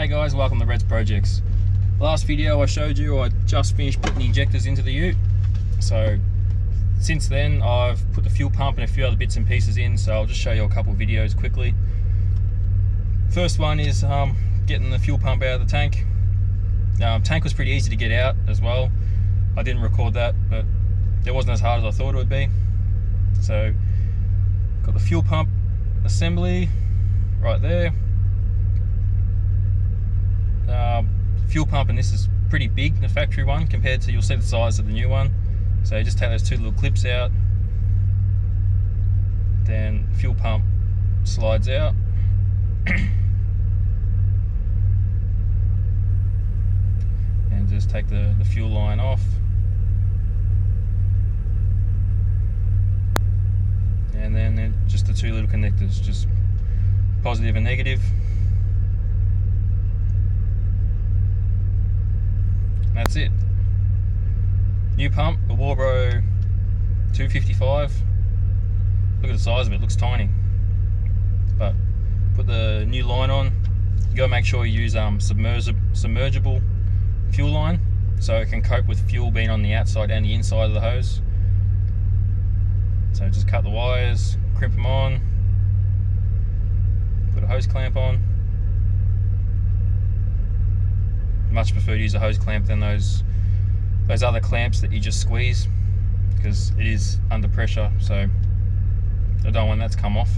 Hey guys, welcome to Red's Projects. Last video I showed you I just finished putting the injectors into the ute. So since then I've put the fuel pump and a few other bits and pieces in, so I'll just show you a couple of videos quickly. First one is getting the fuel pump out of the tank. Tank was pretty easy to get out as well. I didn't record that, but it wasn't as hard as I thought it would be. So got the fuel pump assembly right there. Fuel pump, and this is pretty big, the factory one, compared to, you'll see the size of the new one. So you just take those two little clips out, then fuel pump slides out. And just take the fuel line off. And then just the two little connectors, just positive and negative. That's it. New pump, the Walbro 255. Look at the size of it, it looks tiny. But put the new line on. You gotta make sure you use submergible fuel line, so it can cope with fuel being on the outside and the inside of the hose. So just cut the wires, crimp them on, put a hose clamp on. Much prefer to use a hose clamp than those other clamps that you just squeeze, because it is under pressure, so I don't want that to come off.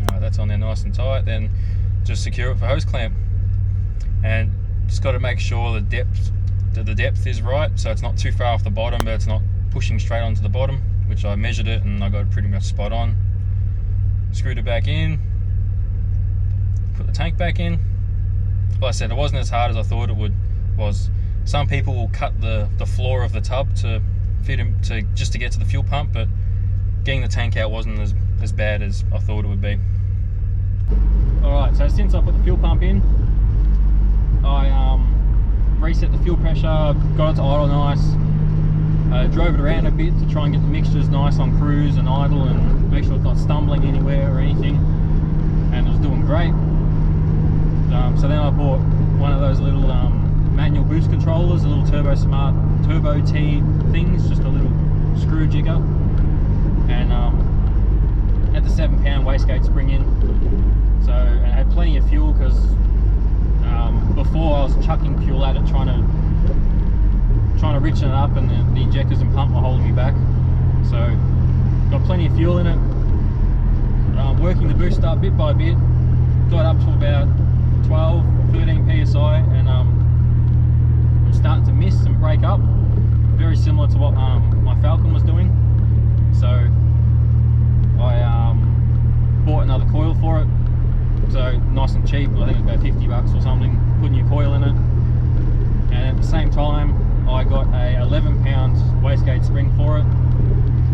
Alright, that's on there nice and tight. Then just secure it for hose clamp, and just got to make sure the depth is right, so it's not too far off the bottom, but it's not pushing straight onto the bottom, which I measured it and I got it pretty much spot on. Screwed it back in, put the tank back in. Like I said, it wasn't as hard as I thought it was. Some people will cut the floor of the tub to fit him just to get to the fuel pump, but getting the tank out wasn't as bad as I thought it would be. Alright, so since I put the fuel pump in, I reset the fuel pressure, got it to idle nice, drove it around a bit to try and get the mixtures nice on cruise and idle and make sure it's not stumbling anywhere or anything, and it was doing great. So then I bought one of those little manual boost controllers, a little Turbo T things, just a little screw jigger, and had the 7-pound wastegate spring in, so, and I had plenty of fuel, because before I was chucking fuel at it, trying to richen it up, and the injectors and pump were holding me back. So got plenty of fuel in it. Working the boost up bit by bit, got up to about 12-13 psi, and I'm starting to miss and break up, very similar to what my Falcon was doing. So I bought another coil for it. So nice and cheap, I think it's about 50 bucks or something, put a new coil in it. And at the same time I got a 11-pound wastegate spring for it,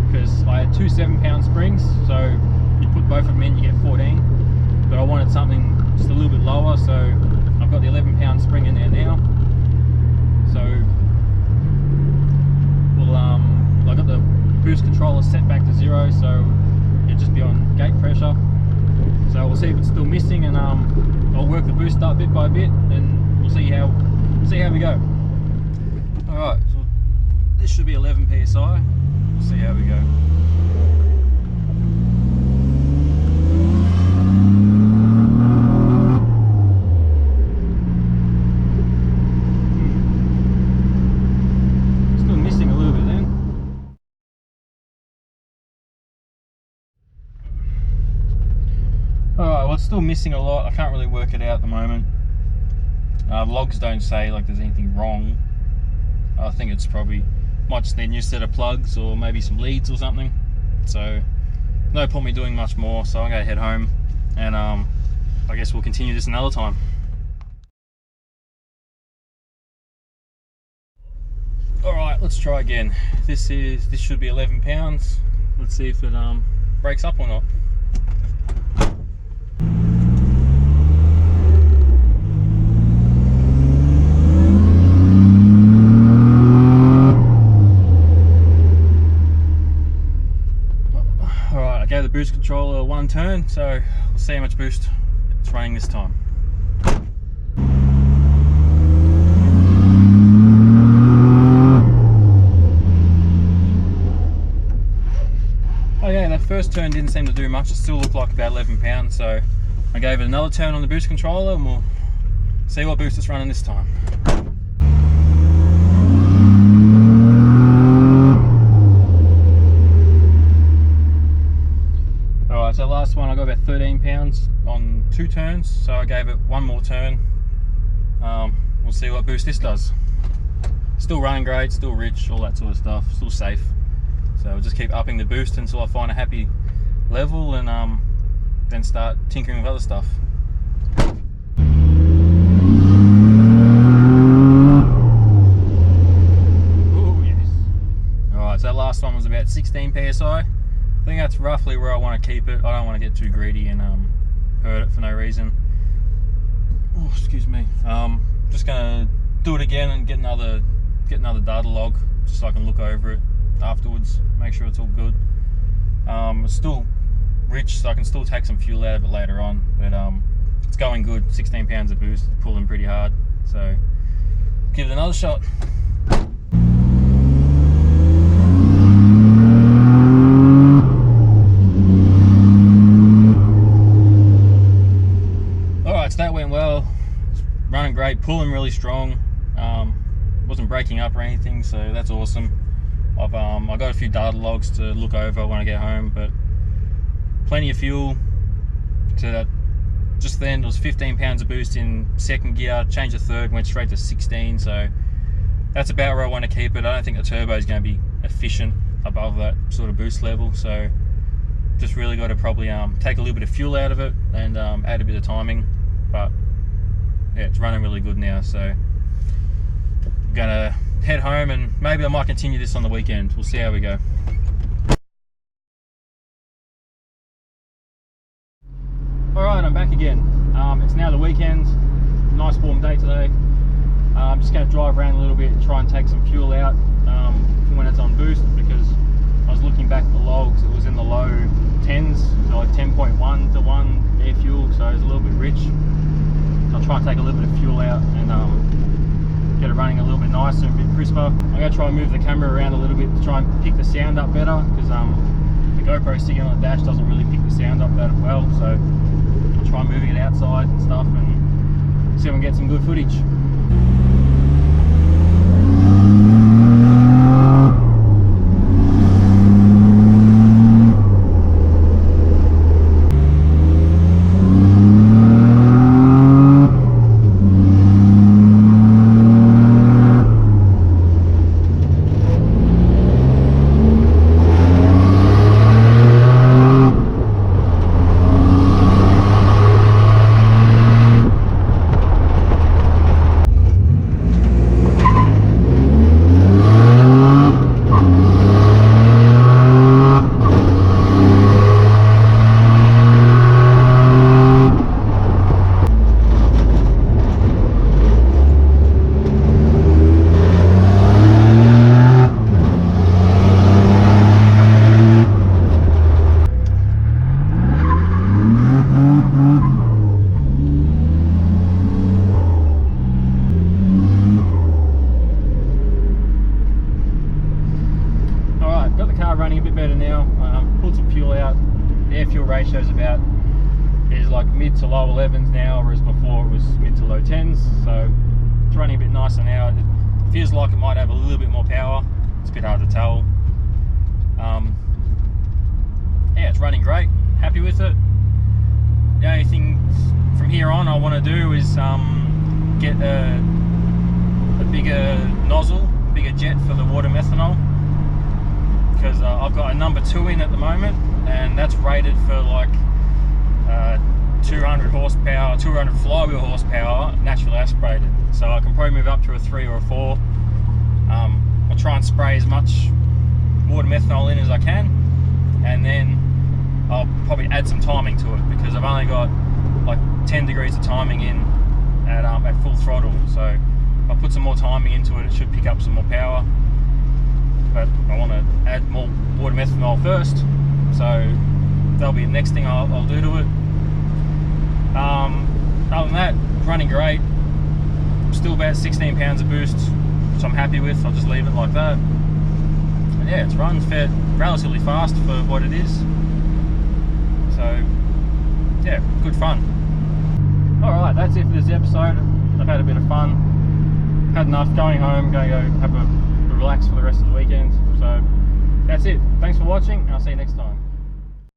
because I had two 7-pound springs, so you put both of them in, you get 14, but I wanted something just a little bit lower, so I've got the 11-pound spring in there now. So I got the boost controller set back to 0, so it'll just be on gate pressure. So we'll see if it's still missing, and I'll work the boost up bit by bit, and we'll see how we go. Alright, so this should be 11 psi. We'll see how we go. Still missing a little bit then. Alright, well, it's still missing a lot. I can't really work it out at the moment. Logs don't say like there's anything wrong. I think it's probably might just need a new set of plugs, or maybe some leads or something. So no point me doing much more, so I'm gonna head home, and I guess we'll continue this another time. Alright, let's try again. This should be 11 pounds. Let's see if it breaks up or not. boost controller one turn, so we'll see how much boost it's running this time. Okay, that first turn didn't seem to do much. It still looked like about 11 pounds, so I gave it another turn on the boost controller and we'll see what boost it's running this time. Alright, so last one I got about 13 pounds on 2 turns, so I gave it one more turn. We'll see what boost this does. Still running great, still rich, all that sort of stuff, still safe. So we'll just keep upping the boost until I find a happy level and then start tinkering with other stuff. Oh yes. Alright, so that last one was about 16 PSI. I think that's roughly where I want to keep it. I don't want to get too greedy and hurt it for no reason. Oh, excuse me. Just gonna do it again and get another data log just so I can look over it afterwards, make sure it's all good. It's still rich, so I can still take some fuel out of it later on, but it's going good. 16 pounds of boost, pulling pretty hard, so give it another shot. Alright, so that went well. It's running great, pulling really strong. Wasn't breaking up or anything, so that's awesome. I got a few data logs to look over when I get home, but plenty of fuel. Just then it was 15 pounds of boost in second gear, changed to third, went straight to 16, so that's about where I want to keep it. I don't think the turbo is going to be efficient above that sort of boost level, so just really got to probably take a little bit of fuel out of it and add a bit of timing. But yeah, it's running really good now, so I'm gonna head home and maybe I might continue this on the weekend. We'll see how we go. Alright, I'm back again. It's now the weekend. Nice warm day today. I'm just going to drive around a little bit and try and take some fuel out when it's on boost, because I was looking back at the logs, it was in the low 10s, so like 10.1 to 1 air fuel, so it's a little bit rich. I'll try and take a little bit of fuel out and get it running a little bit nicer and a bit crisper. I'm going to try and move the camera around a little bit to try and pick the sound up better, because the GoPro sticking on the dash doesn't really pick the sound up that well, so I'll try moving it outside and stuff and see if I can get some good footage. Running a bit better now. Pulled some fuel out. The air fuel ratio is like mid to low 11s now, whereas before it was mid to low 10s. So it's running a bit nicer now. It feels like it might have a little bit more power. It's a bit hard to tell. Yeah, it's running great. Happy with it. The only thing from here on I want to do is get a bigger nozzle, bigger jet for the water methanol, because I've got a number 2 in at the moment, and that's rated for like 200 horsepower, 200 flywheel horsepower, naturally aspirated. So I can probably move up to a 3 or a 4. I'll try and spray as much water methanol in as I can, and then I'll probably add some timing to it, because I've only got like 10 degrees of timing in at full throttle. So if I put some more timing into it, it should pick up some more power. But I want to add more water methanol first, so that'll be the next thing I'll do to it. Other than that, running great. Still about 16 pounds of boost, which I'm happy with. I'll just leave it like that. And yeah, it's runs relatively fast for what it is. So yeah, good fun. Alright, that's it for this episode. I've had a bit of fun. Had enough. Going home, going to go have a relax for the rest of the weekend. So that's it. Thanks for watching, and I'll see you next time.